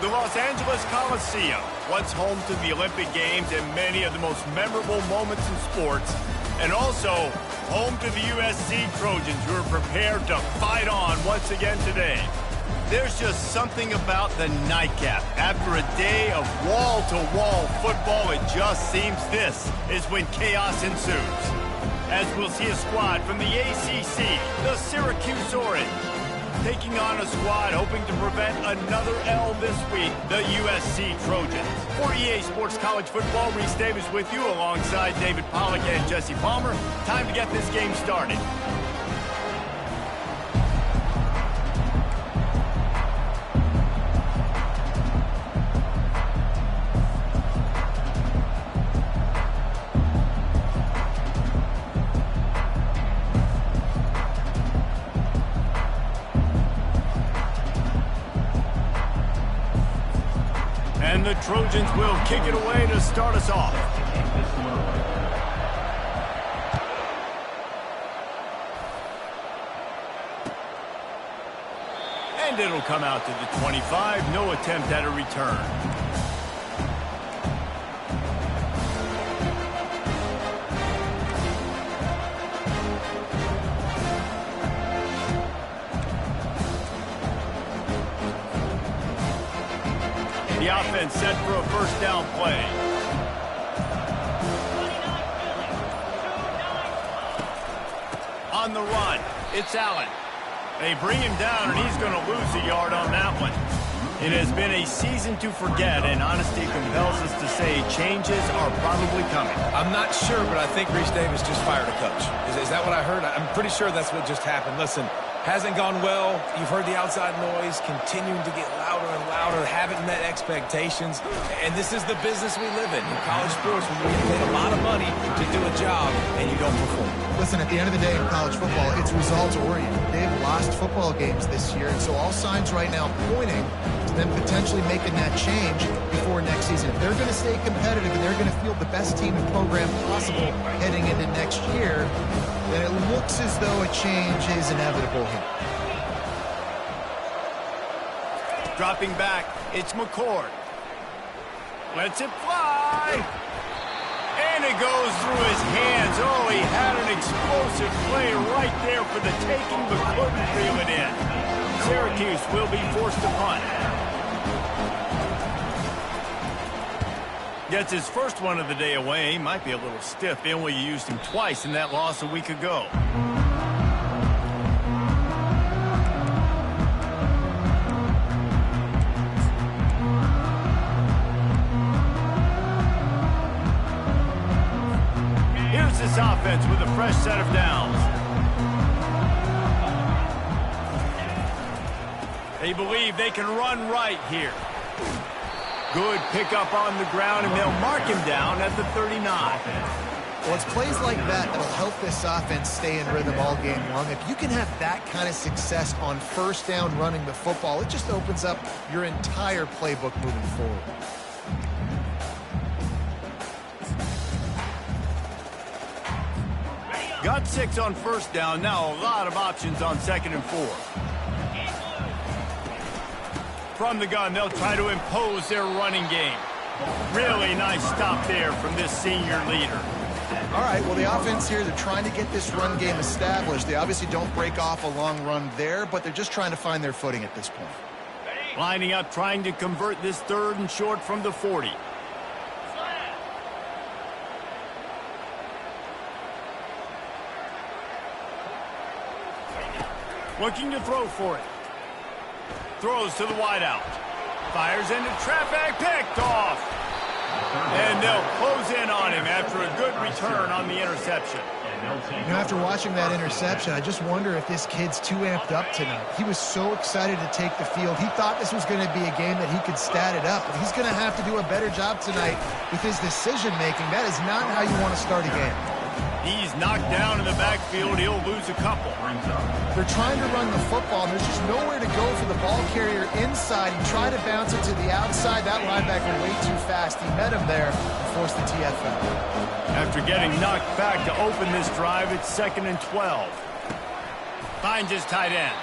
The Los Angeles Coliseum, once home to the Olympic Games and many of the most memorable moments in sports, and also home to the USC Trojans, who are prepared to fight on once again today. There's just something about the nightcap. After a day of wall-to-wall football, it just seems this is when chaos ensues. As we'll see a squad from the ACC, the Syracuse Orange, taking on a squad hoping to prevent another L this week, the USC Trojans. For EA Sports College Football, Reese Davis with you alongside David Pollack and Jesse Palmer. Time to get this game started. And the Trojans will kick it away to start us off. And it'll come out to the 25. No attempt at a return. The offense set for a first down play. On the run, it's Allen. They bring him down, and he's going to lose a yard on that one. It has been a season to forget, and honesty compels us to say changes are probably coming. I'm not sure, but I think Reese Davis just fired a coach. Is that what I heard? I'm pretty sure that's what just happened. Listen, hasn't gone well. You've heard the outside noise continuing to get louder and louder, haven't met expectations. And this is the business we live in college sports, when you pay a lot of money to do a job and you don't perform. Listen, at the end of the day in college football, it's results-oriented. They've lost football games this year, and so all signs right now pointing to them potentially making that change before next season. If they're going to stay competitive and they're going to field the best team and program possible heading into next year, then it looks as though a change is inevitable here. Dropping back, it's McCord. Lets it fly. And it goes through his hands. Oh, he had an explosive play right there for the taking, but couldn't reel it in. Syracuse will be forced to punt. Gets his first one of the day away. He might be a little stiff. They only used him twice in that loss a week ago. Here's this offense with a fresh set of downs. They believe they can run right here. Good pickup on the ground, and they'll mark him down at the 39. Well, it's plays like that that'll help this offense stay in rhythm all game long. If you can have that kind of success on first down running the football, it just opens up your entire playbook moving forward. Got 6 on first down. Now a lot of options on 2nd and 4. From the gun, they'll try to impose their running game. Really nice stop there from this senior leader. All right, well, the offense here, they're trying to get this run game established. They obviously don't break off a long run there, but they're just trying to find their footing at this point. Lining up, trying to convert this 3rd and short from the 40. Looking to throw for it. Throws to the wideout. Fires into traffic, picked off. And they'll close in on him after a good return on the interception. You know, after watching that interception, I just wonder if this kid's too amped up tonight. He was so excited to take the field. He thought this was going to be a game that he could stat it up. But he's going to have to do a better job tonight with his decision-making. That is not how you want to start a game. He's knocked down in the backfield. He'll lose a couple. They're trying to run the football, and there's just nowhere to go for the ball carrier inside. He tried to bounce it to the outside. That linebacker way too fast. He met him there and forced the TFL. After getting knocked back to open this drive, it's 2nd and 12. Finds his tight end.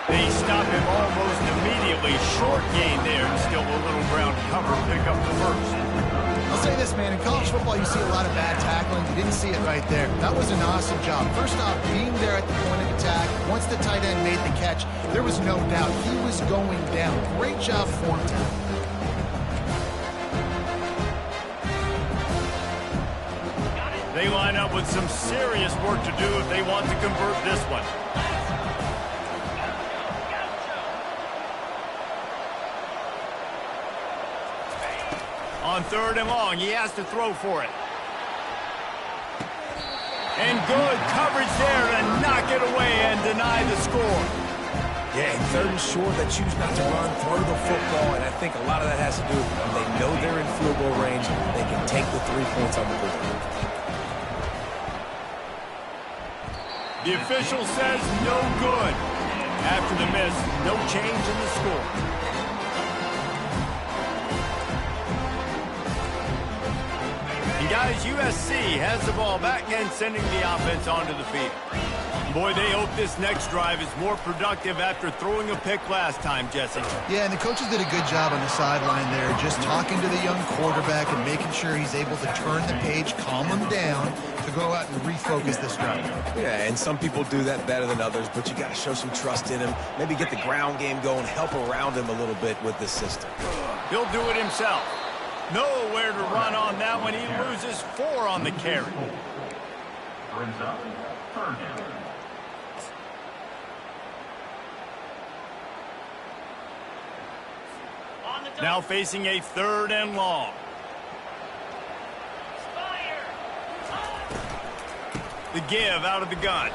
They stop him almost immediately. Short gain there, and still will football, you see a lot of bad tackling. You didn't see it right there. That was an awesome job. First off, being there at the point of attack. Once the tight end made the catch, there was no doubt he was going down. Great job form tackle. They line up with some serious work to do if they want to convert this one. On 3rd and long, he has to throw for it. And good coverage there to knock it away and deny the score. Yeah, and 3rd and short, they choose not to run, throw the football, and I think a lot of that has to do with when they know they're in field goal range, they can take the 3 points on the board. The official says no good. After the miss, no change in the score. Guys, USC has the ball back and sending the offense onto the field. Boy, they hope this next drive is more productive after throwing a pick last time, Jesse. Yeah, and the coaches did a good job on the sideline there, just talking to the young quarterback and making sure he's able to turn the page, calm him down, to go out and refocus this drive. Yeah, and some people do that better than others, but you got to show some trust in him, maybe get the ground game going, help around him a little bit with this system. He'll do it himself. Nowhere to run on that one. He loses 4 on the carry. Brings up 3rd down. Now facing a 3rd and long. The give out of the gun.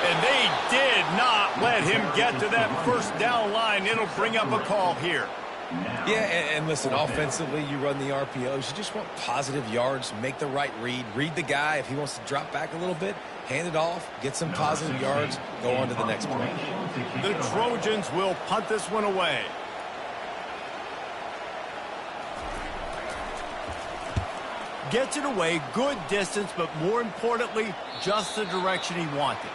And they did not let him get to that 1st down line. It'll bring up a call here. Yeah, and listen, offensively, you run the RPOs. You just want positive yards, make the right read the guy. If he wants to drop back a little bit, hand it off, get some positive yards, go on to the next play. The Trojans will punt this one away. Gets it away, good distance, but more importantly, just the direction he wanted.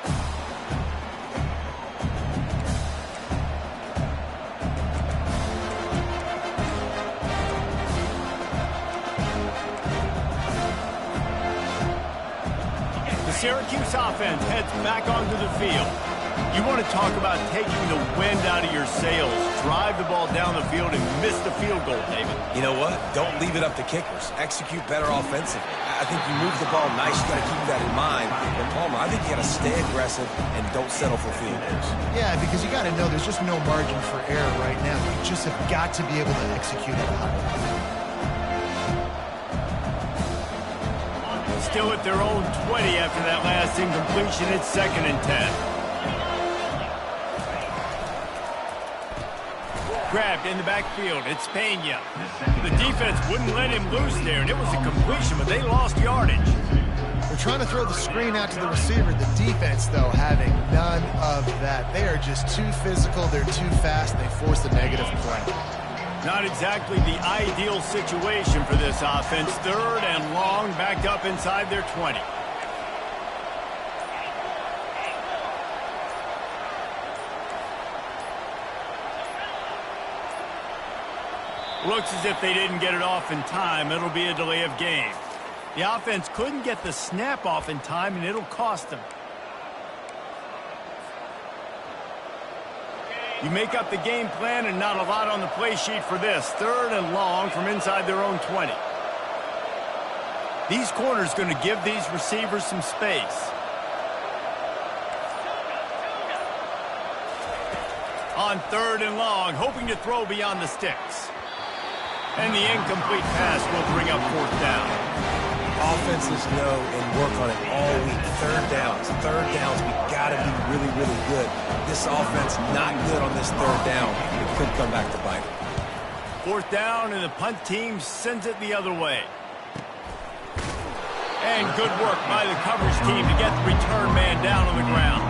Syracuse offense heads back onto the field. You want to talk about taking the wind out of your sails. Drive the ball down the field and miss the field goal, David. You know what? Don't leave it up to kickers. Execute better offensively. I think you move the ball nice. You got to keep that in mind. But Palmer, I think you got to stay aggressive and don't settle for field goals. Yeah, because you got to know there's just no margin for error right now. You just have got to be able to execute at a high level. Still at their own 20 after that last incompletion. It's 2nd and 10. Grabbed in the backfield. It's Pena. The defense wouldn't let him loose there, and it was a completion, but they lost yardage. They're trying to throw the screen out to the receiver. The defense, though, having none of that. They are just too physical. They're too fast, and they force the negative play. Not exactly the ideal situation for this offense. 3rd and long, backed up inside their 20. Looks as if they didn't get it off in time. It'll be a delay of game. The offense couldn't get the snap off in time, and it'll cost them. You make up the game plan and not a lot on the play sheet for this. 3rd and long from inside their own 20. These corners going to give these receivers some space. On 3rd and long, hoping to throw beyond the sticks. And the incomplete pass will bring up 4th down. Offenses know and work on it all week. 3rd downs. We got to be really, really good. This offense not good on this 3rd down. It could come back to bite it. 4th down, and the punt team sends it the other way. And good work by the coverage team to get the return man down on the ground.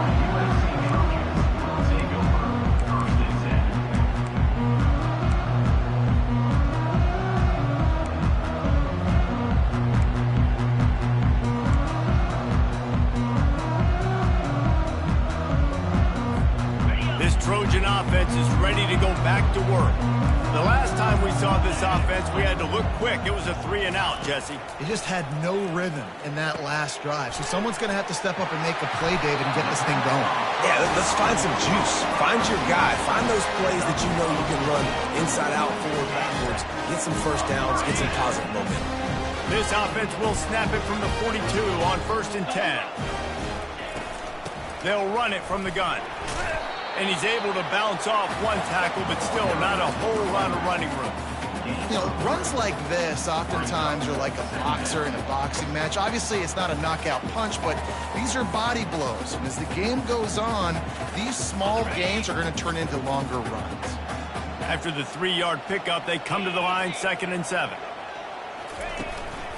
Trojan offense is ready to go back to work. The last time we saw this offense, we had to look quick. It was a 3-and-out, Jesse. He just had no rhythm in that last drive. So someone's going to have to step up and make a play, David, and get this thing going. Yeah, let's find some juice. Find your guy. Find those plays that you know you can run inside out, forward, backwards. Get some first downs. Get some positive momentum. This offense will snap it from the 42 on 1st and 10. They'll run it from the gun. And he's able to bounce off one tackle, but still not a whole lot of running room. You know, runs like this oftentimes are like a boxer in a boxing match. Obviously, it's not a knockout punch, but these are body blows. And as the game goes on, these small gains are going to turn into longer runs. After the 3-yard pickup, they come to the line, 2nd and 7.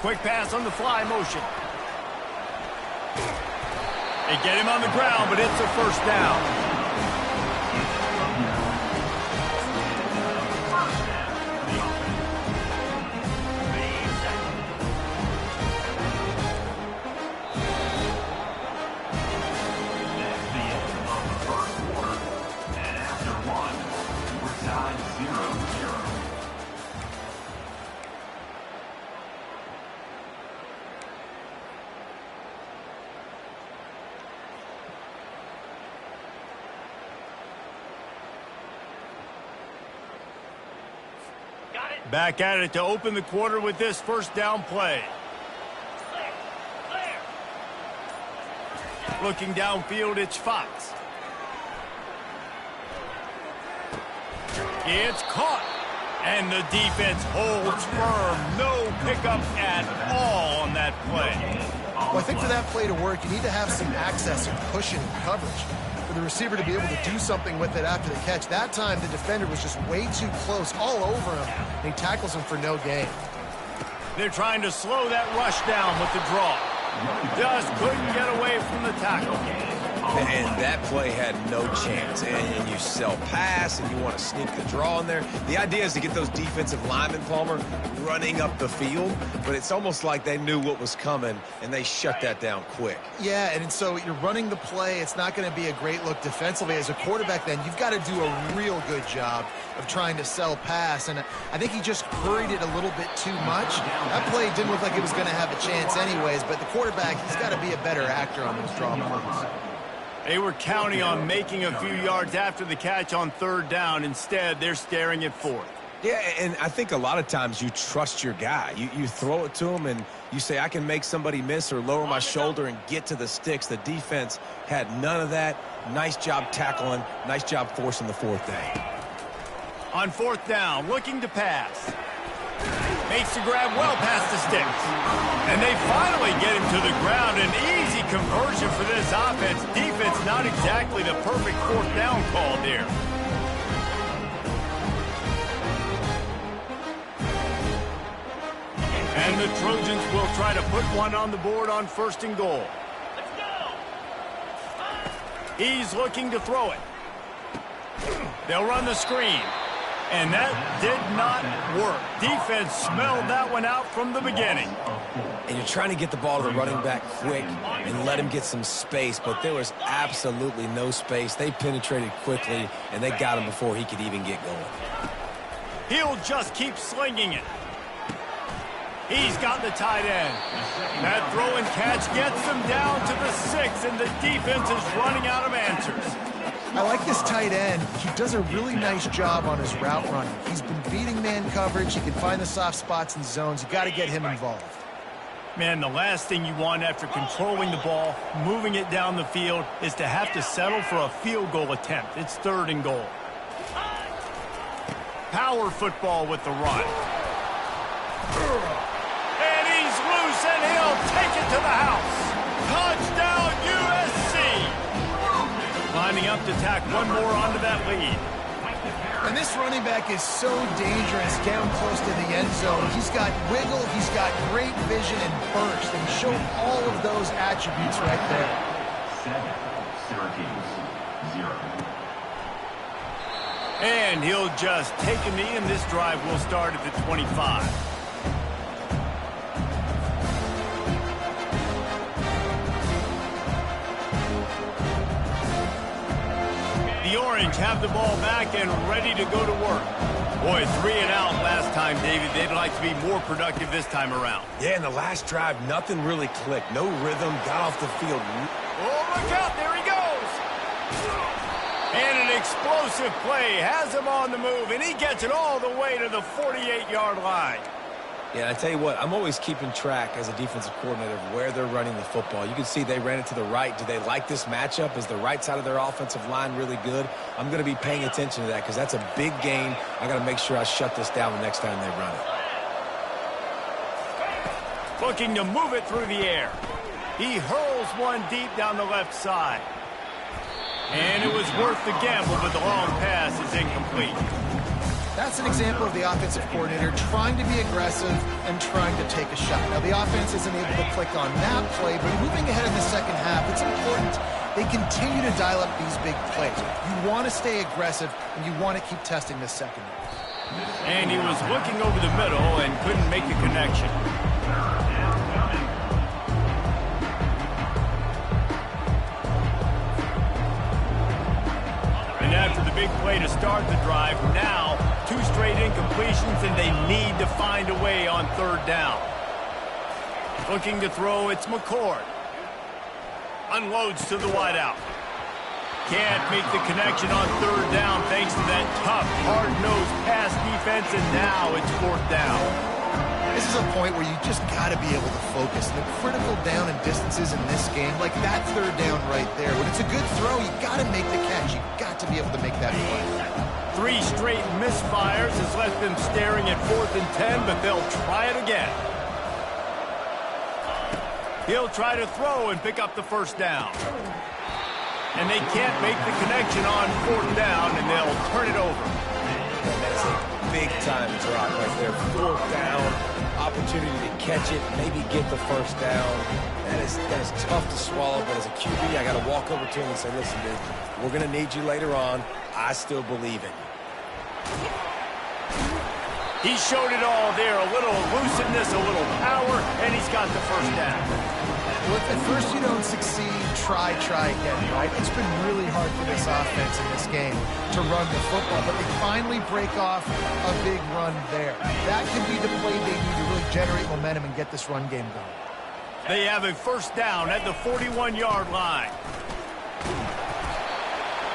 Quick pass on the fly motion. They get him on the ground, but it's a first down. Back at it to open the quarter with this first down play. Looking downfield, it's Fox. It's caught. And the defense holds firm. No pickup at all on that play. Well, I think for that play to work, you need to have some access and cushion coverage. For the receiver to be able to do something with it after the catch. That time, the defender was just way too close, all over him, and he tackles him for no gain. They're trying to slow that rush down with the draw. Just couldn't get away from the tackle. And that play had no chance. And you sell pass, and you want to sneak the draw in there. The idea is to get those defensive linemen, Palmer, running up the field. But it's almost like they knew what was coming, and they shut that down quick. Yeah, and so you're running the play. It's not going to be a great look defensively. As a quarterback, then, you've got to do a real good job of trying to sell pass. And I think he just hurried it a little bit too much. That play didn't look like it was going to have a chance anyways. But the quarterback, he's got to be a better actor on those draw plays. They were counting on making a few yards after the catch on 3rd down. Instead, they're staring at 4th. Yeah, and I think a lot of times you trust your guy. You throw it to him, and you say, I can make somebody miss or lower my shoulder and get to the sticks. The defense had none of that. Nice job tackling. Nice job forcing the 4th down. On 4th down, looking to pass. Makes the grab well past the sticks. And they finally get him to the ground. An easy conversion for this offense. Defense not exactly the perfect 4th down call there. And the Trojans will try to put one on the board on 1st and goal. He's looking to throw it. They'll run the screen. And that did not work. Defense smelled that one out from the beginning. And you're trying to get the ball to the running back quick and let him get some space, but there was absolutely no space. They penetrated quickly, and they got him before he could even get going. He'll just keep slinging it. He's got the tight end. That throw and catch gets them down to the 6, and the defense is running out of answers. I like this tight end. He does a really nice job on his route running. He's been beating man coverage. He can find the soft spots and zones. You got to get him involved. Man, the last thing you want after controlling the ball, moving it down the field, is to have to settle for a field goal attempt. It's 3rd and goal. Power football with the run. And he's loose, and he'll take it to the house. Touchdown, USC! Lining up to tack one more onto that lead. And this running back is so dangerous down close to the end zone. He's got wiggle, he's got great vision and burst, and he showed all of those attributes right there. 7, Syracuse, 0. And he'll just take a knee, and this drive will start at the 25. The Orange have the ball back and ready to go to work. Boy, 3 and out last time, David. They'd like to be more productive this time around. Yeah, in the last drive, nothing really clicked. No rhythm, got off the field. Oh, look out, there he goes! And an explosive play has him on the move, and he gets it all the way to the 48-yard line. Yeah, I tell you what, I'm always keeping track as a defensive coordinator of where they're running the football. You can see they ran it to the right. Do they like this matchup? Is the right side of their offensive line really good? I'm going to be paying attention to that because that's a big gain. I got to make sure I shut this down the next time they run it. Looking to move it through the air. He hurls one deep down the left side. And it was worth the gamble, but the long pass is incomplete. That's an example of the offensive coordinator trying to be aggressive and trying to take a shot. Now, the offense isn't able to click on that play, but moving ahead in the second half, it's important they continue to dial up these big plays. You want to stay aggressive, and you want to keep testing this secondary. And he was looking over the middle and couldn't make the connection. And after the big play to start the drive, now 2 straight incompletions, and they need to find a way on 3rd down. Looking to throw, it's McCord. Unloads to the wideout. Can't make the connection on 3rd down thanks to that tough, hard-nosed pass defense, and now it's 4th down. This is a point where you just got to be able to focus. The critical down and distances in this game, like that 3rd down right there. When it's a good throw, you got to make the catch. You got to be able to make that play. 3 straight misfires has left them staring at 4th and 10, but they'll try it again. He'll try to throw and pick up the 1st down. And they can't make the connection on 4th down, and they'll turn it over. That's a big-time drop right there. 4th down, opportunity to catch it, maybe get the 1st down. That is tough to swallow, but as a QB, I got to walk over to him and say, listen, dude, we're going to need you later on. I still believe in you. He showed it all there, a little elusiveness, a little power, and he's got the 1st down. Well, if at first you don't succeed, try again, right? It's been really hard for this offense in this game to run the football, but they finally break off a big run there. That could be the play they need to really generate momentum and get this run game going. They have a 1st down at the 41-yard line.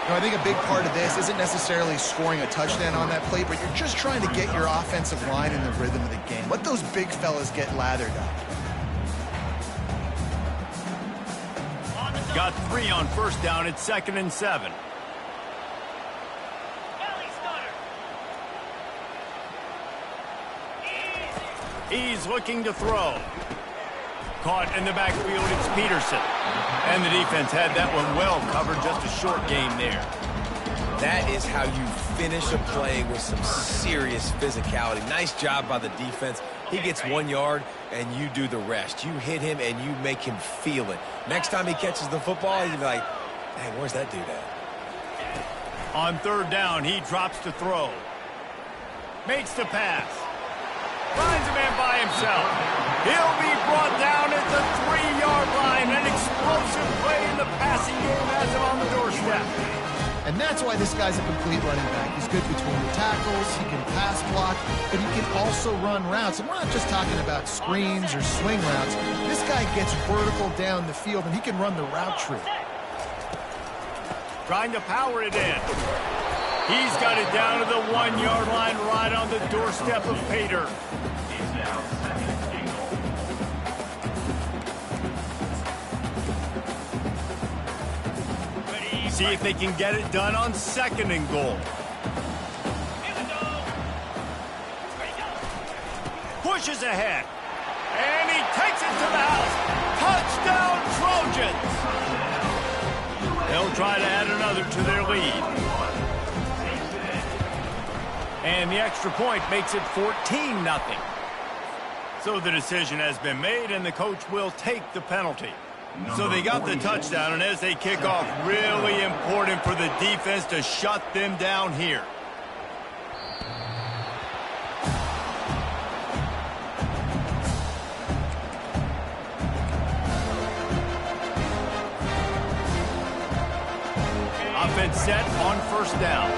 I think a big part of this isn't necessarily scoring a touchdown on that play, but you're just trying to get your offensive line in the rhythm of the game. Let those big fellas get lathered up. Got 3 on 1st down. It's 2nd and 7. He's looking to throw. Caught in the backfield, it's Peterson. And the defense had that one well covered, just a short gain there. That is how you finish a play with some serious physicality. Nice job by the defense. He gets 1 yard, and you do the rest. You hit him, and you make him feel it. Next time he catches the football, he'll be like, hey, where's that dude at? On 3rd down, he drops to throw. Makes the pass. Finds a man by himself. He'll be brought down at the 3-yard line. An explosive play in the passing game has him on the doorstep. And that's why this guy's a complete running back. He's good between the tackles, he can pass block, but he can also run routes. And we're not just talking about screens or swing routes. This guy gets vertical down the field, and he can run the route tree. Trying to power it in. He's got it down to the 1-yard line, right on the doorstep of Pater. See if they can get it done on 2nd and goal. Pushes ahead. And he takes it to the house. Touchdown, Trojans! They'll try to add another to their lead. And the extra point makes it 14-0. So the decision has been made, and the coach will take the penalty. So they got the touchdown, and as they kick off, really important for the defense to shut them down here. Offense set on first down.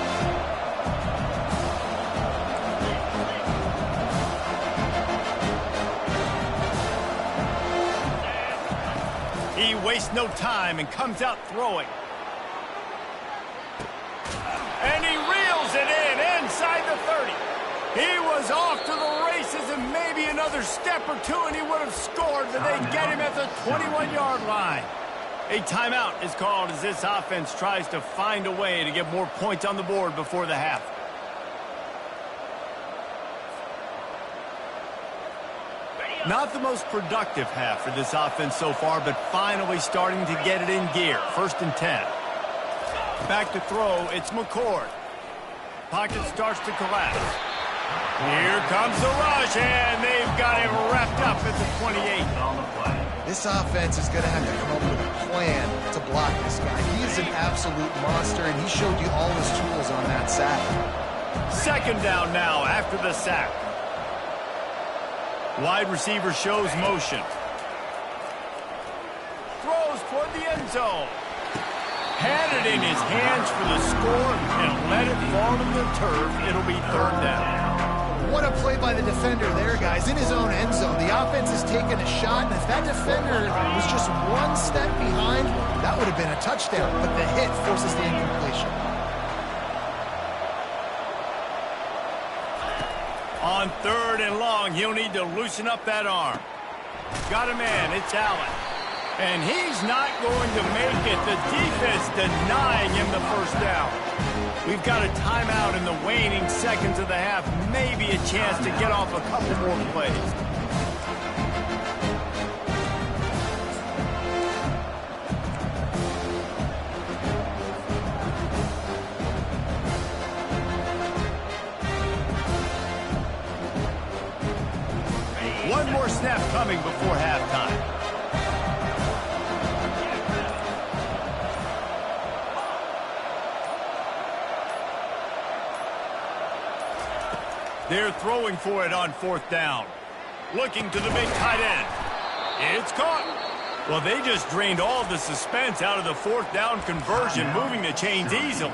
He wastes no time and comes out throwing. And he reels it in inside the 30. He was off to the races and maybe another step or two and he would have scored, but they get him at the 21-yard line. A timeout is called as this offense tries to find a way to get more points on the board before the half. Not the most productive half for this offense so far, but finally starting to get it in gear. 1st and 10. Back to throw, it's McCord. Pocket starts to collapse. Here comes the rush, and they've got him wrapped up at the 28. This offense is going to have to come up with a plan to block this guy. He is an absolute monster, and he showed you all his tools on that sack. 2nd down now after the sack. Wide receiver shows motion. Throws toward the end zone. Had it in his hands for the score and let it fall to the turf. It'll be 3rd down. What a play by the defender there, guys. In his own end zone, the offense has taken a shot, and if that defender was just one step behind, that would have been a touchdown. But the hit forces the incompletion. On 3rd and long, he'll need to loosen up that arm. Got a man, it's Allen. And he's not going to make it. The defense denying him the 1st down. We've got a timeout in the waning seconds of the half. Maybe a chance to get off a couple more plays. One more snap coming before halftime. They're throwing for it on 4th down. Looking to the big tight end. It's caught. Well, they just drained all the suspense out of the 4th down conversion, moving the chains easily.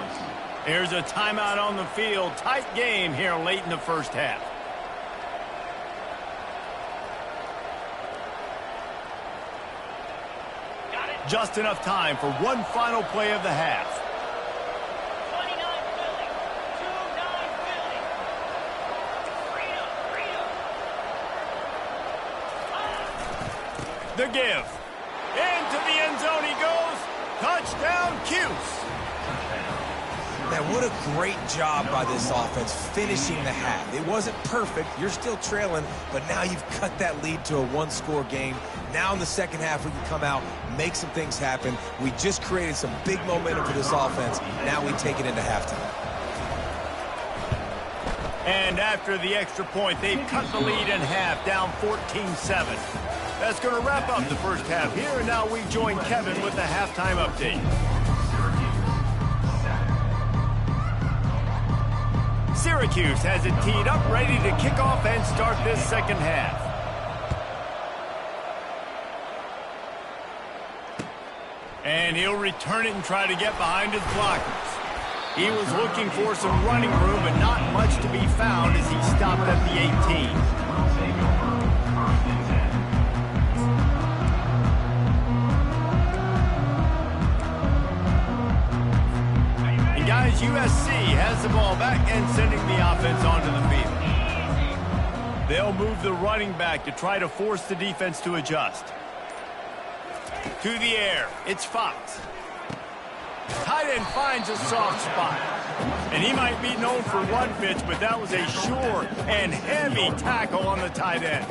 There's a timeout on the field. Tight game here late in the 1st half. Just enough time for one final play of the half. The give. Into the end zone he goes. Touchdown, Cuse. Man, what a great job by this offense finishing the half. It wasn't perfect. You're still trailing, but now you've cut that lead to a one-score game. Now in the 2nd half, we can come out, make some things happen. We just created some big momentum for this offense. Now we take it into halftime. And after the extra point, they've cut the lead in half, down 14-7. That's going to wrap up the 1st half here, and now we join Kevin with the halftime update. Syracuse has it teed up, ready to kick off and start this 2nd half. And he'll return it and try to get behind his blockers. He was looking for some running room, but not much to be found as he stopped at the 18. Guys, USC has the ball back and sending the offense onto the field. They'll move the running back to try to force the defense to adjust. To the air, it's Fox. Tight end finds a soft spot. And he might be known for run fits, but that was a sure and heavy tackle on the tight end.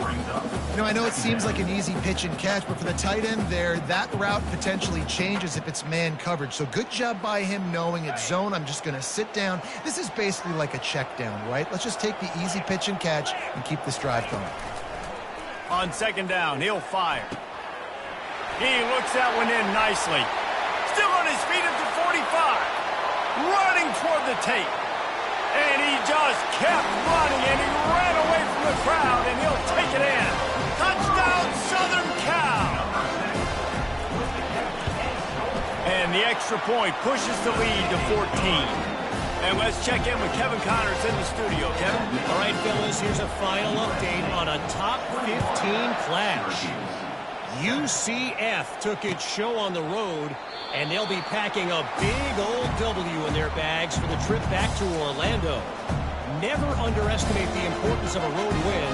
You know, I know it seems like an easy pitch and catch, but for the tight end there, that route potentially changes if it's man coverage. So good job by him knowing it's zone. I'm just going to sit down. This is basically like a check down, right? Let's just take the easy pitch and catch and keep this drive going. On 2nd down, he'll fire. He looks that one in nicely. Still on his feet at the 45. Running toward the tape. And he just kept running, and he ran away from the crowd, and he'll take it in. Touchdown, Southern Cal! And the extra extra point pushes the lead to 14. And let's check in with Kevin Connors in the studio. Kevin? All right, fellas, here's a final update on a top 15 clash. UCF took its show on the road, and they'll be packing a big old W in their bags for the trip back to Orlando. Never underestimate the importance of a road win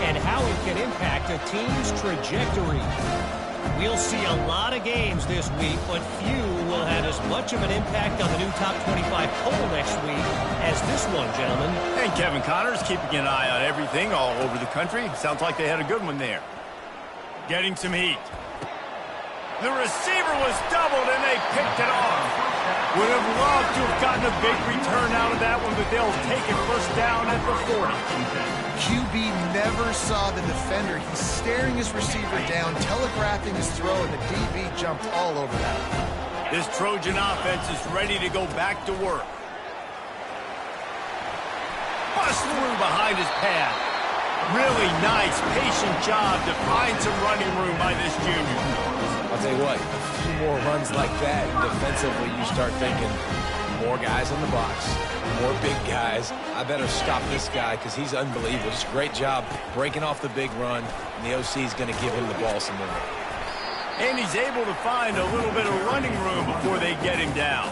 and how it can impact a team's trajectory. We'll see a lot of games this week, but few will have as much of an impact on the new top 25 poll next week as this one, gentlemen. And Kevin Connors keeping an eye on everything all over the country. Sounds like they had a good one there. Getting some heat. The receiver was doubled, and they picked it off. Would have loved to have gotten a big return out of that one, but they'll take it first down at the 40. QB never saw the defender. He's staring his receiver down, telegraphing his throw, and the DB jumped all over that. This Trojan offense is ready to go back to work. Bust through behind his pad. Really nice, patient job to find some running room by this junior. I'll tell you what, a few more runs like that, and defensively you start thinking, more guys in the box, more big guys. I better stop this guy because he's unbelievable. Just great job breaking off the big run, and the OC is going to give him the ball some more. And he's able to find a little bit of running room before they get him down.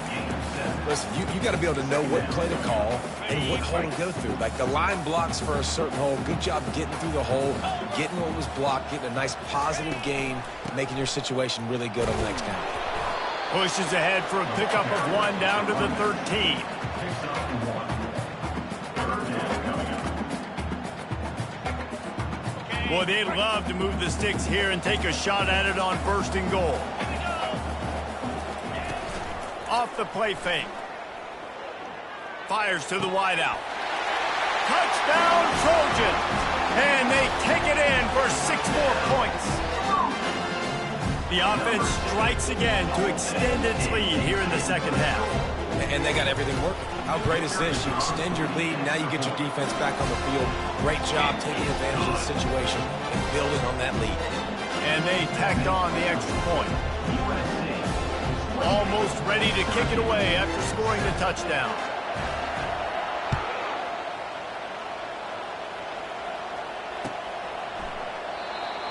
Listen, you got to be able to know what play to call and what hole to go through. Like the line blocks for a certain hole. Good job getting through the hole, getting what was blocked, getting a nice positive gain, making your situation really good on the next down. Pushes ahead for a pickup of 1 down to the 13. Boy, they'd love to move the sticks here and take a shot at it on 1st and goal. Off the play fake. Fires to the wideout. Touchdown, Trojan! And they take it in for 6 more points. The offense strikes again to extend its lead here in the second half. And they got everything working. How great is this? You extend your lead, now you get your defense back on the field. Great job taking advantage of the situation and building on that lead. And they tacked on the extra point. Almost ready to kick it away after scoring the touchdown.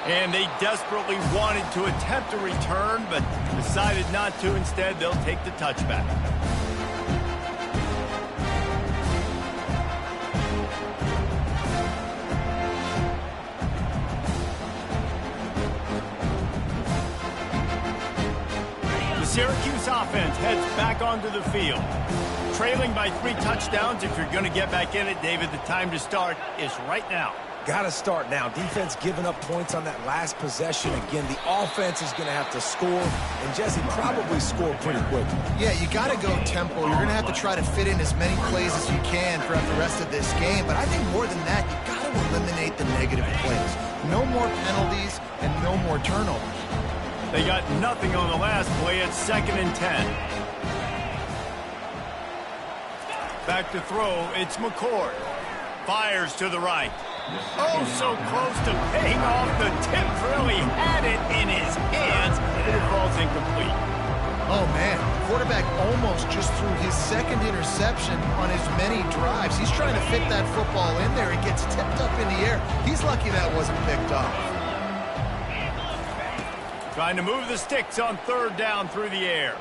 And they desperately wanted to attempt a return, but decided not to. Instead, they'll take the touchback. Syracuse offense heads back onto the field. Trailing by 3 touchdowns. If you're going to get back in it, David, the time to start is right now. Got to start now. Defense giving up points on that last possession. Again, the offense is going to have to score, and Jesse probably score pretty quickly. Yeah, you got to go tempo. You're going to have to try to fit in as many plays as you can throughout the rest of this game. But I think more than that, you got to eliminate the negative plays. No more penalties and no more turnovers. They got nothing on the last play at 2nd and 10. Back to throw, it's McCord. Fires to the right. Oh, so close to paying off. The tip really had it in his hands, but it falls incomplete. Oh, man. Quarterback almost just threw his 2nd interception on as many drives. He's trying to fit that football in there. It gets tipped up in the air. He's lucky that wasn't picked off. Trying to move the sticks on 3rd down through the air.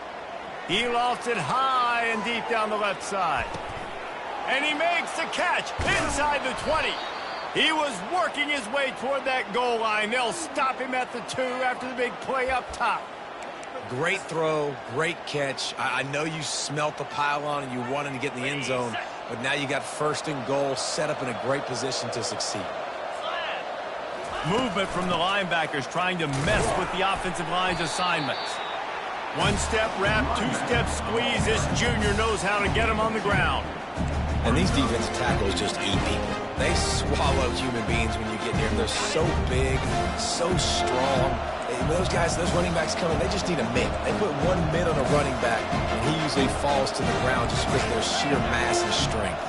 He lofts it high and deep down the left side. And he makes the catch inside the 20. He was working his way toward that goal line. They'll stop him at the 2 after the big play up top. Great throw, great catch. I know you smelt the pylon and you wanted to get in the end zone, but now you got 1st and goal set up in a great position to succeed. Movement from the linebackers trying to mess with the offensive line's assignments. 1-step wrap, 2-step squeeze. This junior knows how to get him on the ground. And these defensive tackles just eat people. They swallow human beings when you get near them. They're so big, so strong. And those guys, those running backs come in, they just need a mid. They put 1 mid on a running back, and he usually falls to the ground just because of their sheer mass and strength.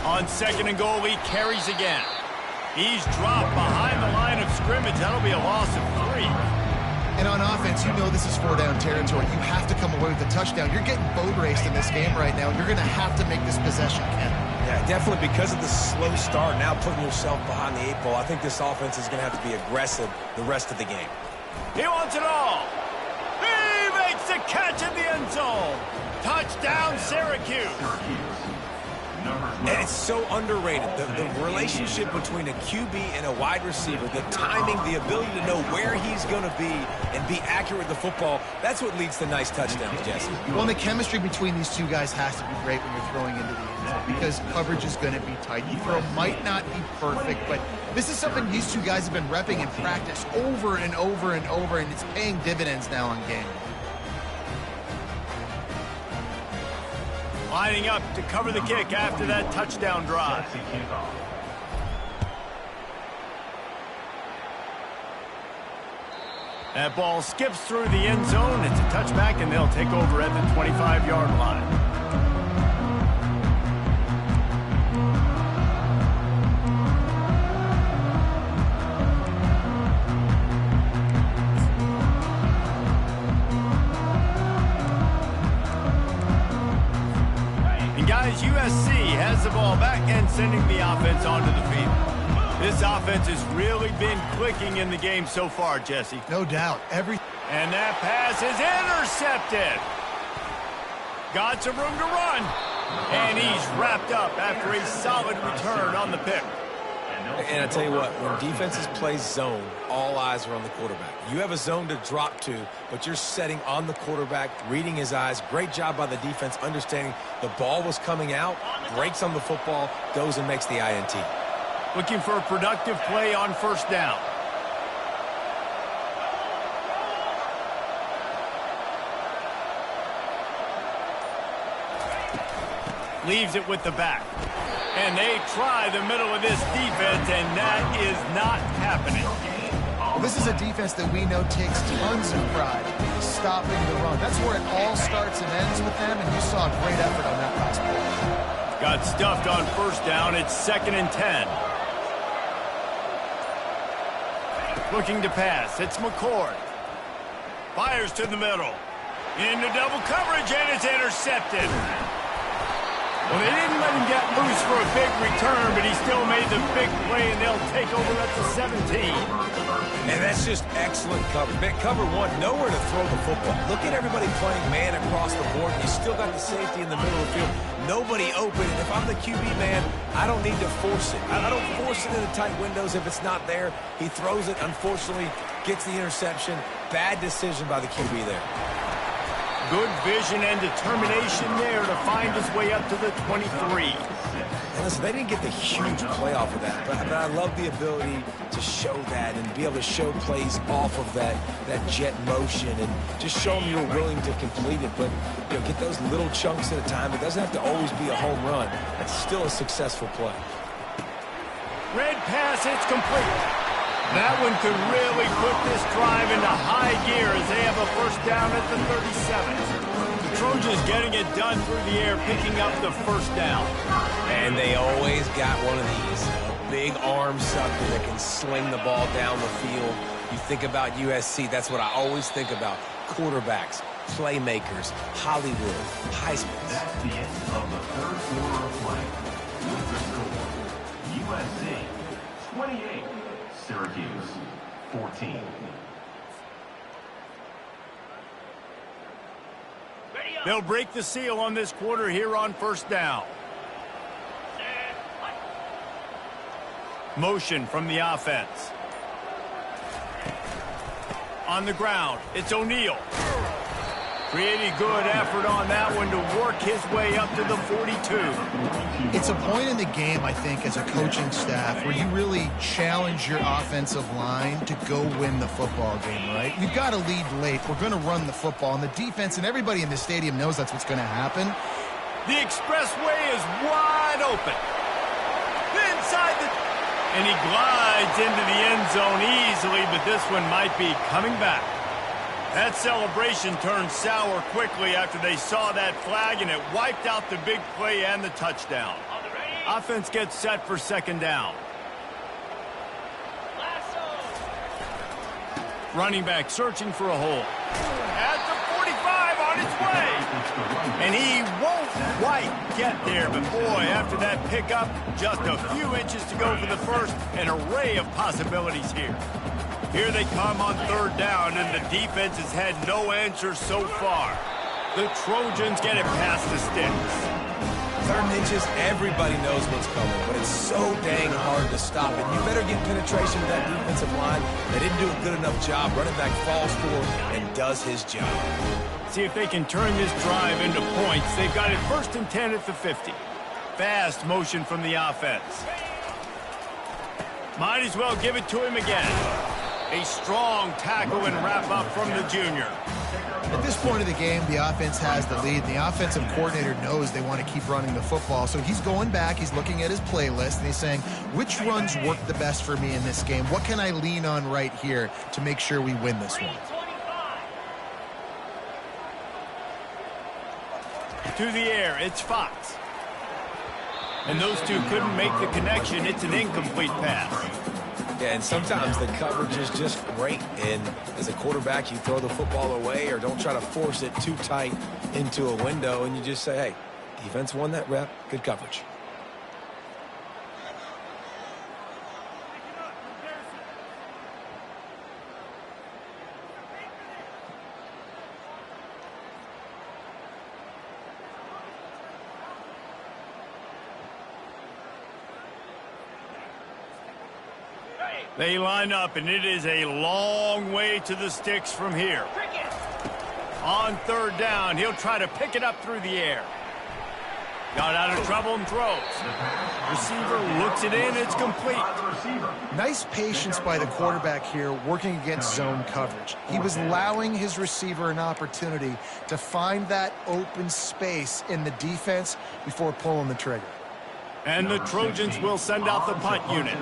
On 2nd and goal, he carries again. He's dropped behind the line of scrimmage. That'll be a loss of And on offense, you know this is 4-down territory. You have to come away with a touchdown. You're getting boat raced in this game right now. You're going to have to make this possession count. Yeah, definitely because of the slow start, now putting yourself behind the 8 ball, I think this offense is going to have to be aggressive the rest of the game. He wants it all. He makes the catch in the end zone. Touchdown, Syracuse. And it's so underrated. The relationship between a QB and a wide receiver, the timing, the ability to know where he's going to be and be accurate with the football, that's what leads to nice touchdowns, Jesse. Well, and the chemistry between these two guys has to be great when you're throwing into the end zone because coverage is going to be tight. The throw might not be perfect, but this is something these two guys have been repping in practice over and over and over, and it's paying dividends now on game. Lining up to cover the kick after that touchdown drive. That ball skips through the end zone. It's a touchback, and they'll take over at the 25-yard line. Guys, USC has the ball back and sending the offense onto the field. This offense has really been clicking in the game so far, Jesse. No doubt. And that pass is intercepted. Got some room to run. And he's wrapped up after a solid return on the pick. And I tell you what, when defenses play zone, all eyes are on the quarterback. You have a zone to drop to, but you're setting on the quarterback, reading his eyes. Great job by the defense, understanding the ball was coming out, breaks on the football, goes and makes the INT. Looking for a productive play on first down. Leaves it with the back. And they try the middle of this defense, and that is not happening. This is a defense that we know takes tons of pride stopping the run. That's where it all starts and ends with them, and you saw a great effort on that last play. Got stuffed on first down. It's 2nd and 10. Looking to pass. It's McCord. Fires to the middle. Into double coverage, and it's intercepted. Well, they didn't let him get loose for a big return, but he still made the big play, and they'll take over at the 17. And that's just excellent cover. Man, cover one, nowhere to throw the football. Look at everybody playing man across the board. You still got the safety in the middle of the field. Nobody open. And if I'm the QB man, I don't need to force it. I don't force it into tight windows if it's not there. He throws it, unfortunately, gets the interception. Bad decision by the QB there. Good vision and determination there to find his way up to the 23. And listen, they didn't get the huge play off of that, but I love the ability to show that and be able to show plays off of that jet motion and just show them you're willing to complete it. But you know, get those little chunks at a time. It doesn't have to always be a home run. That's still a successful play. Red pass, it's complete. That one could really put this drive into high gear as they have a first down at the 37. The Trojans getting it done through the air, picking up the first down. And they always got one of these, a big arm sucker that can sling the ball down the field. You think about USC, that's what I always think about. Quarterbacks, playmakers, Hollywood, Heisman. That's the end of the third quarter of play. With the score, USC 28, Syracuse 14. They'll break the seal on this quarter here on first down. Motion from the offense. On the ground, it's O'Neal. Pretty good effort on that one to work his way up to the 42. It's a point in the game, I think, as a coaching staff where you really challenge your offensive line to go win the football game, right? You've got to lead late. We're going to run the football, and the defense and everybody in the stadium knows that's what's going to happen. The expressway is wide open. Inside the... And he glides into the end zone easily, but this one might be coming back. That celebration turned sour quickly after they saw that flag, and it wiped out the big play and the touchdown. Offense gets set for second down. Running back searching for a hole. At the 45 on its way. And he won't quite get there, but boy, after that pickup, just a few inches to go for the first. An array of possibilities here. Here they come on third down, and the defense has had no answers so far. The Trojans get it past the sticks. 3rd inches, everybody knows what's coming, but it's so dang hard to stop it. You better get penetration to that defensive line. They didn't do a good enough job. Running back falls forward and does his job. See if they can turn this drive into points. They've got it 1st and 10 at the 50. Fast motion from the offense. Might as well give it to him again. A strong tackle and wrap up from the junior. At this point of the game, the offense has the lead. The offensive coordinator knows they want to keep running the football. So he's going back, he's looking at his playlist, and he's saying, which runs work the best for me in this game? What can I lean on right here to make sure we win this one? To the air, it's Fox. And those two couldn't make the connection. It's an incomplete pass. Yeah, and sometimes the coverage is just great. And as a quarterback, you throw the football away or don't try to force it too tight into a window. And you just say, hey, defense won that rep. Good coverage. They line up, and it is a long way to the sticks from here. On third down, he'll try to pick it up through the air. Got out of trouble and throws. Receiver looks it in, it's complete. Nice patience by the quarterback here working against zone coverage. He was allowing his receiver an opportunity to find that open space in the defense before pulling the trigger. And the Trojans will send out the punt unit.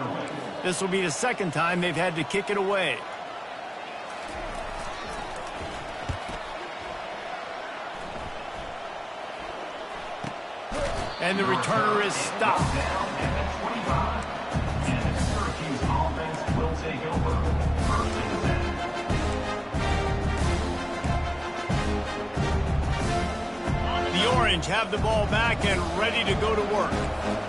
This will be the 2nd time they've had to kick it away. And the returner is stopped. And the Syracuse offense will take over. 1st and 10. The Orange have the ball back and ready to go to work.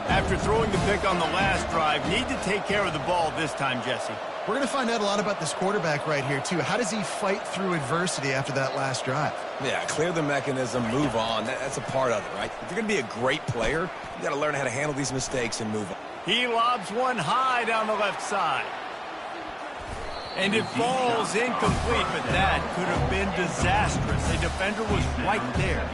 After throwing the pick on the last drive, need to take care of the ball this time, Jesse. We're going to find out a lot about this quarterback right here, too. How does he fight through adversity after that last drive? Yeah, clear the mechanism, move on. That's a part of it, right? If you're going to be a great player, you got to learn how to handle these mistakes and move on. He lobs one high down the left side. And it falls incomplete, but that could have been disastrous. The defender was right there.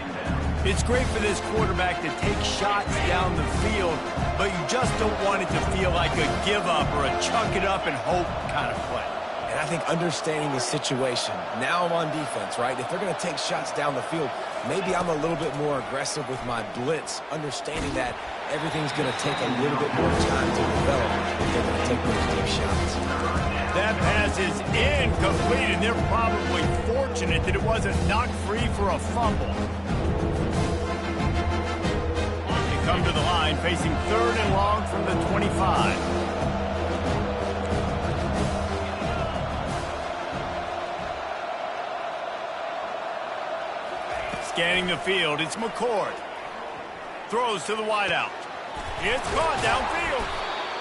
It's great for this quarterback to take shots down the field, but you just don't want it to feel like a give-up or a chuck it up and hope kind of play. And I think understanding the situation, now I'm on defense, right? If they're going to take shots down the field, maybe I'm a little bit more aggressive with my blitz, understanding that everything's going to take a little bit more time to develop if they're going to take those deep shots. That pass is incomplete, and they're probably fortunate that it wasn't knocked free for a fumble. Come to the line, facing 3rd and long from the 25. Scanning the field, it's McCord. Throws to the wideout. It's caught downfield.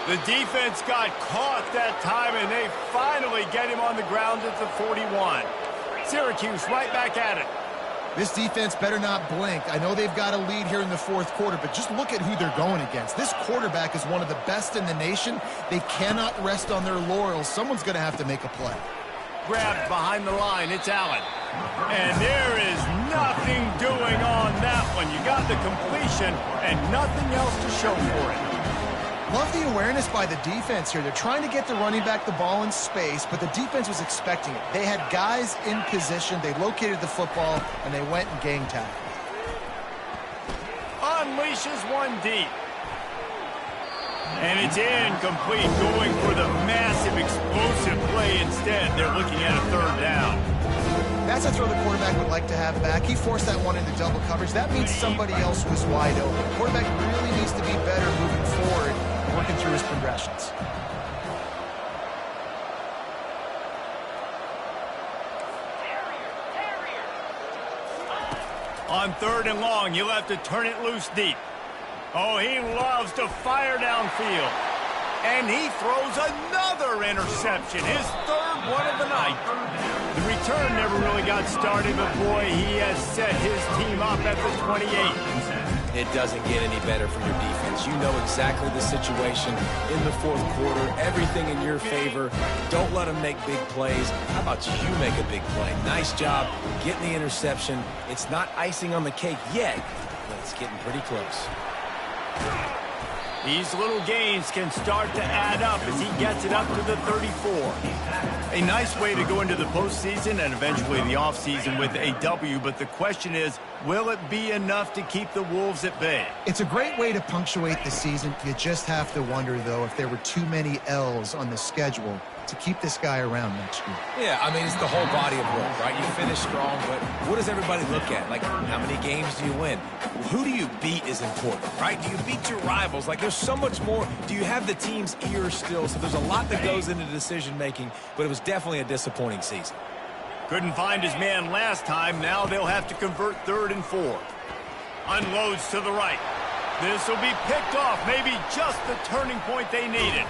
The defense got caught that time, and they finally get him on the ground at the 41. Syracuse right back at it. This defense better not blink. I know they've got a lead here in the 4th quarter, but just look at who they're going against. This quarterback is one of the best in the nation. They cannot rest on their laurels. Someone's going to have to make a play. Grabbed behind the line, it's Allen. And there is nothing doing on that one. You got the completion and nothing else to show for it. Love the awareness by the defense here. They're trying to get the running back the ball in space, but the defense was expecting it. They had guys in position. They located the football, and they went and gang tackled. Unleashes one deep. And it's incomplete, going for the massive explosive play instead. They're looking at a 3rd down. That's a throw the quarterback would like to have back. He forced that one into double coverage. That means somebody else was wide open. The quarterback really needs to be better moving forward, working through his progressions. On 3rd and long, you'll have to turn it loose deep. Oh, he loves to fire downfield. And he throws another interception, his 3rd one of the night. The return never really got started, but boy, he has set his team up at the 28. It doesn't get any better from your defense. You know exactly the situation in the 4th quarter, everything in your favor. Don't let them make big plays. How about you make a big play? Nice job getting the interception. It's not icing on the cake yet, but it's getting pretty close. These little gains can start to add up as he gets it up to the 34. A nice way to go into the postseason and eventually the offseason with a W, but the question is, will it be enough to keep the Wolves at bay? It's a great way to punctuate the season. You just have to wonder, though, if there were too many L's on the schedule to keep this guy around next year. Yeah, I mean, it's the whole body of work, right? You finish strong, but what does everybody look at? Like, how many games do you win? Who do you beat is important, right? Do you beat your rivals? Like, there's so much more. Do you have the team's ear still? So there's a lot that goes into decision-making, but it was definitely a disappointing season. Couldn't find his man last time. Now they'll have to convert 3rd and 4. Unloads to the right. This will be picked off. Maybe just the turning point they needed.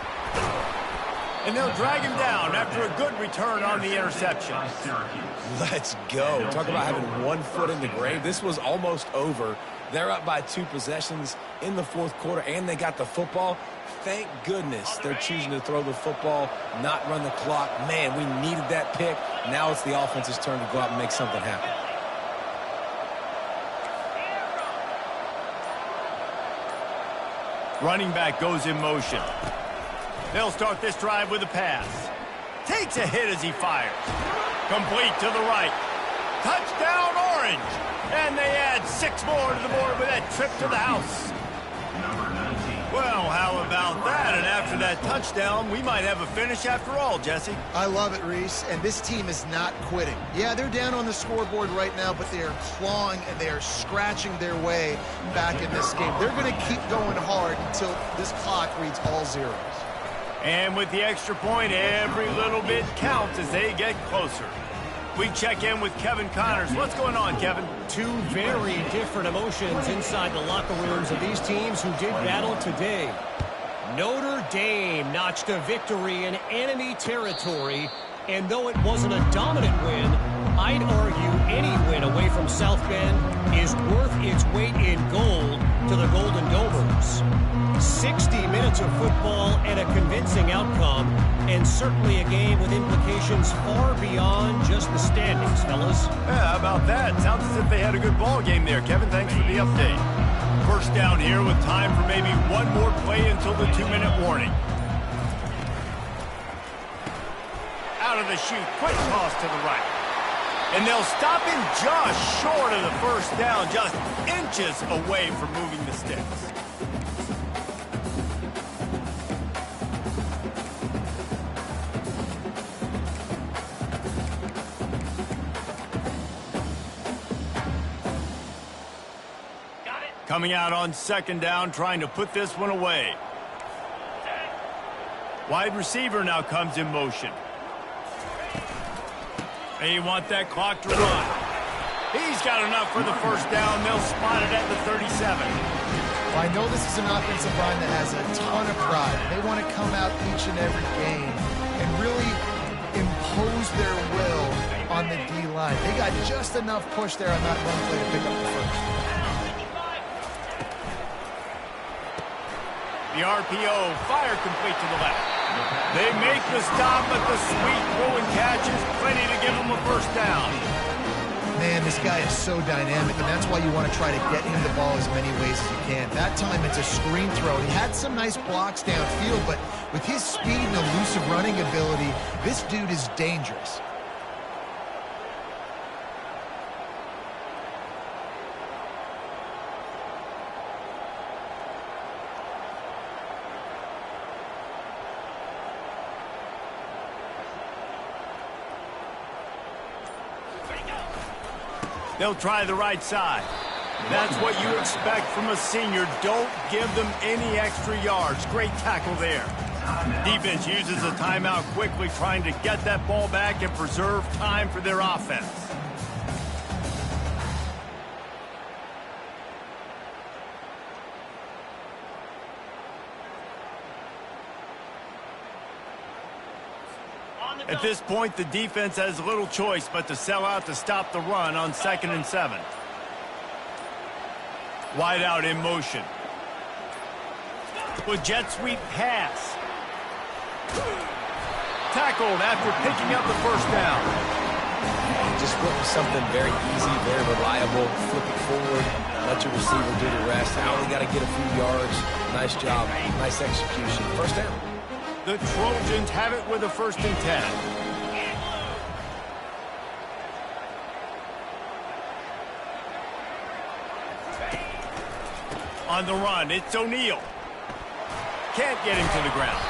And they'll drag him down after a good return on the interception. Let's go. Talk about having 1 foot in the grave. This was almost over. They're up by 2 possessions in the 4th quarter, and they got the football. Thank goodness they're choosing to throw the football, not run the clock. Man, we needed that pick. Now it's the offense's turn to go out and make something happen. Running back goes in motion. They'll start this drive with a pass. Takes a hit as he fires. Complete to the right. Touchdown, Orange! And they add 6 more to the board with that trip to the house. Well, how about that? And after that touchdown, we might have a finish after all, Jesse. I love it, Reese, and this team is not quitting. Yeah, they're down on the scoreboard right now, but they are clawing and they are scratching their way back in this game. They're going to keep going hard until this clock reads all zeros. And with the extra point, every little bit counts as they get closer. We check in with Kevin Connors. What's going on, Kevin? 2 very different emotions inside the locker rooms of these teams who did battle today. Notre Dame notched a victory in enemy territory, and though it wasn't a dominant win, I'd argue any win away from South Bend is worth its weight in gold to the Golden Domers. 60 minutes of football and a convincing outcome, and certainly a game with implications far beyond just the standings, fellas. Yeah, how about that? Sounds as if they had a good ball game there, Kevin. Thanks for the update. First down here with time for maybe one more play until the 2-minute warning. Out of the chute, quick toss to the right. And they'll stop him just short of the first down, just inches away from moving the sticks. Coming out on 2nd down, trying to put this one away. Wide receiver now comes in motion. They want that clock to run. He's got enough for the first down. They'll spot it at the 37. Well, I know this is an offensive line that has a ton of pride. They want to come out each and every game and really impose their will on the D-line. They got just enough push there on that run play to pick up the first. The RPO, fire complete to the left. They make the stop, but the sweet throw and catch is plenty to give them a first down. Man, this guy is so dynamic, and that's why you want to try to get him the ball as many ways as you can. That time, it's a screen throw. He had some nice blocks downfield, but with his speed and elusive running ability, this dude is dangerous. They'll try the right side. That's what you expect from a senior. Don't give them any extra yards. Great tackle there. Defense uses a timeout quickly, trying to get that ball back and preserve time for their offense. At this point, the defense has little choice but to sell out to stop the run on 2nd and 7. Wide out in motion. With jet sweep pass. Tackled after picking up the first down. Just flip something very easy, very reliable. Flip it forward, let your receiver do the rest. I only got to get a few yards. Nice job, nice execution. First down. The Trojans have it with a 1st and 10. On the run, it's O'Neal. Can't get him to the ground.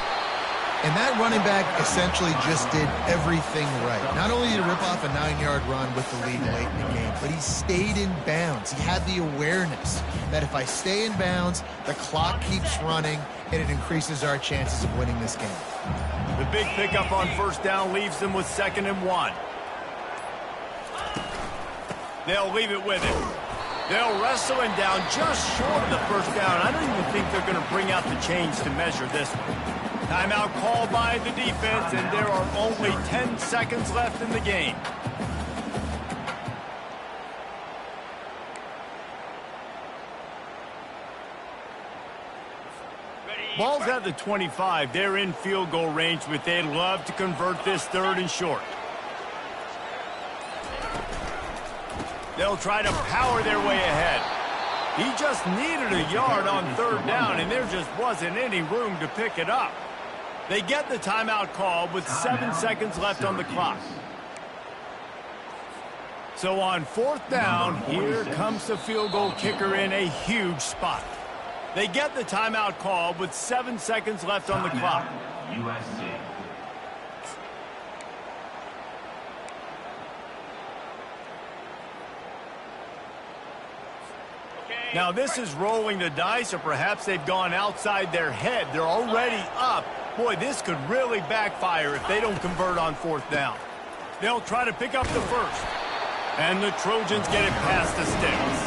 And that running back essentially just did everything right. Not only did he rip off a 9-yard run with the lead late in the game, but he stayed in bounds. He had the awareness that if I stay in bounds, the clock keeps running, and it increases our chances of winning this game. The big pickup on 1st down leaves them with 2nd and 1. They'll leave it with him. They'll wrestle him down just short of the 1st down. I don't even think they're going to bring out the chains to measure this one. Timeout called by the defense, and there are only 10 seconds left in the game. Ball's at the 25. They're in field goal range, but they'd love to convert this 3rd and short. They'll try to power their way ahead. He just needed a yard on 3rd down, and there just wasn't any room to pick it up. They get the timeout call with 7 seconds left on the clock. So on 4th down, here comes the field goal kicker in a huge spot. They get the timeout call with 7 seconds left on the clock. USC. Now this is rolling the dice, or perhaps they've gone outside their head. They're already up. Boy, this could really backfire if they don't convert on 4th down. They'll try to pick up the 1st. And the Trojans get it past the sticks.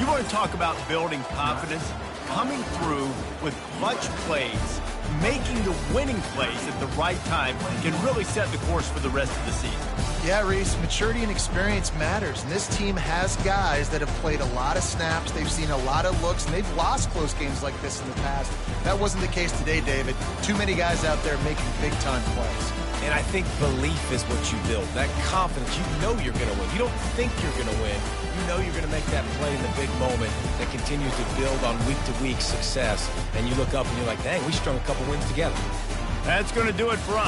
You want to talk about building confidence? Coming through with clutch plays, making the winning plays at the right time can really set the course for the rest of the season. Yeah, Reese, maturity and experience matters, and this team has guys that have played a lot of snaps. They've seen a lot of looks, and they've lost close games like this in the past. That wasn't the case today, David. Too many guys out there making big-time plays. And I think belief is what you build. That confidence, you know you're going to win. You don't think you're going to win. You know you're going to make that play in the big moment that continues to build on week-to-week success. And you look up and you're like, dang, we strung a couple wins together. That's going to do it for us.